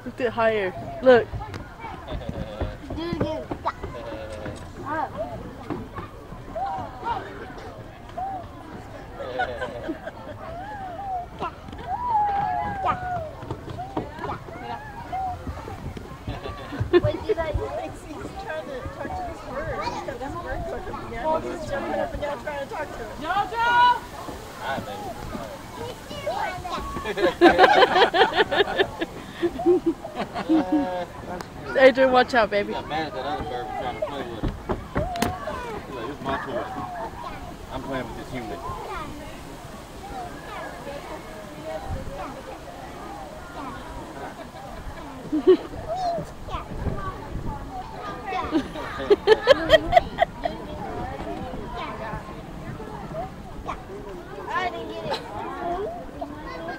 Lift it higher. Look. Do it again. Up. Wait, do that. He's trying to talk to this bird. He's got this bird talking to him. He's jumping up and down trying to talk to him. Jojo! Adrian, watch out, baby. He got mad at that other bird for trying to play with him. He's like, this is my toy. I'm playing with this human. I didn't get it.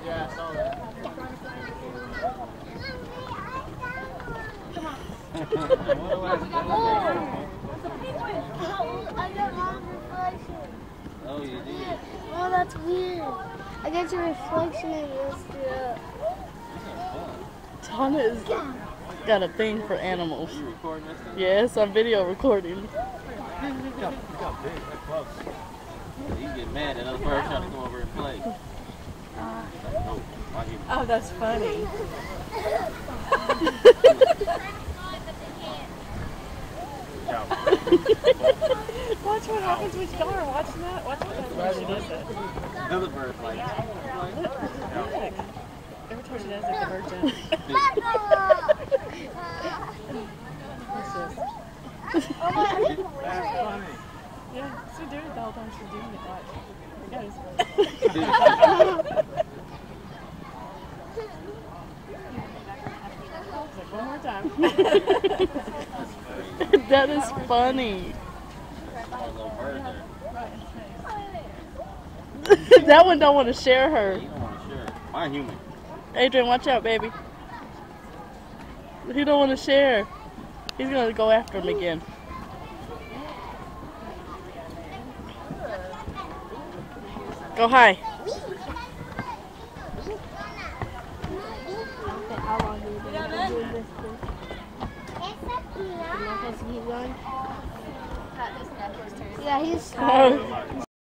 Yeah, I saw that. I got my reflection. Oh, you did? Oh, that's weird. I got your reflection and messed it up. Tana has got a thing for animals. Are you recording this thing? Yes, I'm video recording. You got big, that close. You get mad at other birds trying to come over and play. Oh, that's funny. Watch what happens when y'all are watching that. Watch what happens when she does that. Another bird like Look. Every time she does it, the bird jumps. That's funny. Yeah, she doing it the whole time she's doing it. Watch. Here it goes. Like, one more time. That is funny. That one don't want to share her. You don't want to share. My human. Adrian, watch out, baby. He don't want to share. He's going to go after him again. Go high. How long do you do this? Keep going. Yeah, he's tired. Oh.